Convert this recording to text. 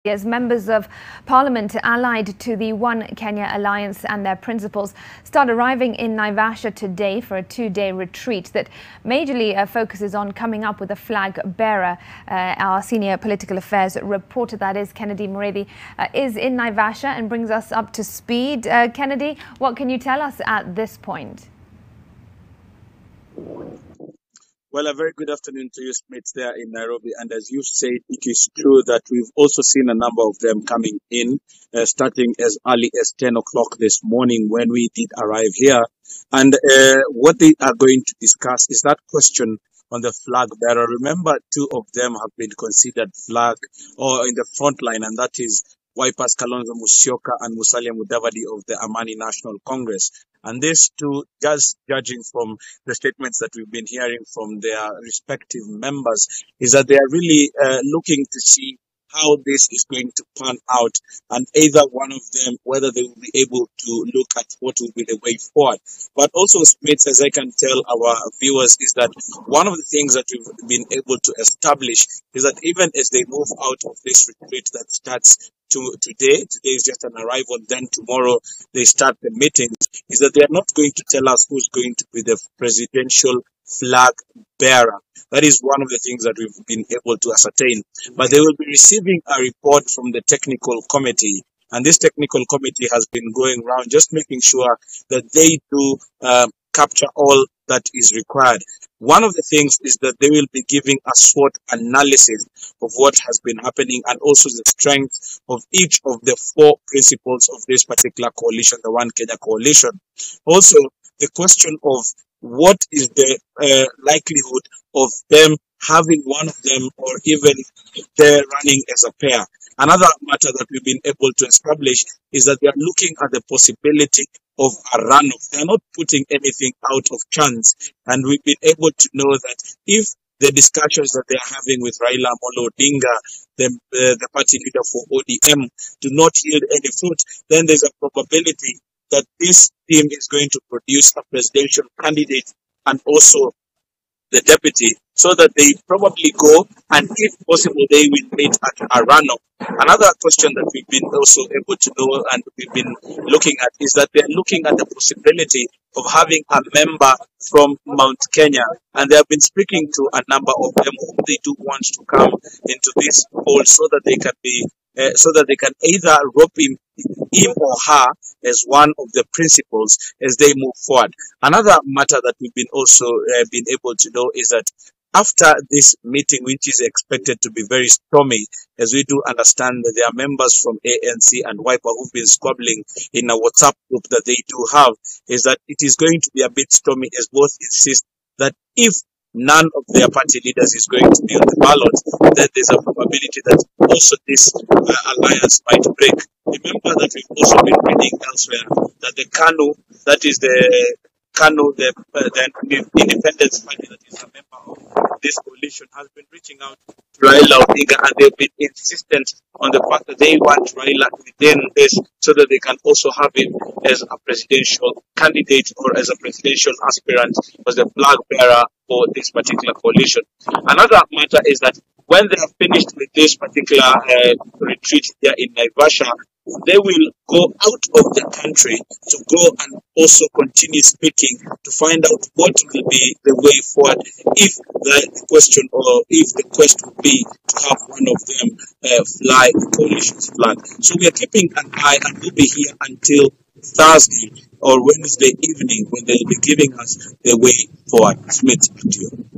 As members of parliament allied to the One Kenya Alliance and their principals start arriving in Naivasha today for a two-day retreat that majorly focuses on coming up with a flag bearer. Our senior political affairs reporter, that is Kennedy Mureithi, is in Naivasha and brings us up to speed. Kennedy, what can you tell us at this point? Well, a very good afternoon to you, Smith, there in Nairobi. And as you said, it is true that we've also seen a number of them coming in, starting as early as 10 o'clock this morning when we did arrive here. And what they are going to discuss is that question on the flag bearer. Remember, two of them have been considered flag or in the front line, and that is Wiper's Kalonzo Musyoka and Musalia Mudavadi of the Amani National Congress. And these two, just judging from the statements that we've been hearing from their respective members, is that they are really looking to see how this is going to pan out, and either one of them, whether they will be able to look at what will be the way forward. But also, Smith, as I can tell our viewers, is that one of the things that we've been able to establish is that even as they move out of this retreat that starts today is just an arrival, then tomorrow they start the meetings, is that they are not going to tell us who's going to be the presidential flag bearer. That is one of the things that we've been able to ascertain. But they will be receiving a report from the technical committee. And this technical committee has been going around just making sure that they do capture all that is required. One of the things is that they will be giving a SWOT analysis of what has been happening and also the strength of each of the four principles of this particular coalition, the One Kenya coalition. Also, the question of what is the likelihood of them having one of them or even they're running as a pair. Another matter that we've been able to establish is that they are looking at the possibility of a runoff. They're not putting anything out of chance. And we've been able to know that if the discussions that they are having with Raila Amolo Odinga, the party leader for ODM, do not yield any fruit, then there's a probability that this team is going to produce a presidential candidate and also the deputy, so that they probably go and, if possible, they will meet at a runoff. Another question that we've been also able to know and we've been looking at is that they're looking at the possibility of having a member from Mount Kenya, and they have been speaking to a number of them whom they do want to come into this fold so that they can be either rope him or her as one of the principals as they move forward. Another matter that we've been also been able to know is that after this meeting, which is expected to be very stormy, as we do understand that there are members from ANC and Wiper who've been squabbling in a WhatsApp group that they do have, is that it is going to be a bit stormy, as both insist that if none of their party leaders is going to be on the ballot, then there's a probability that also this alliance might break. Remember that we've also been reading elsewhere that the KANU, that is the KANU, the Independence Party that is a member of this coalition, has been reaching out to Raila Odinga, and they've been insistent on the fact that they want Raila within this so that they can also have him as a presidential candidate or as a presidential aspirant, as the flag bearer for this particular coalition. Another matter is that when they have finished with this particular retreat here in Naivasha, they will go out of the country to go and also continue speaking to find out what will be the way forward if the question or if the quest will be to have one of them fly the coalition's flag. So we are keeping an eye, and we'll be here until Thursday or Wednesday evening when they'll be giving us the way forward. Smith, to you.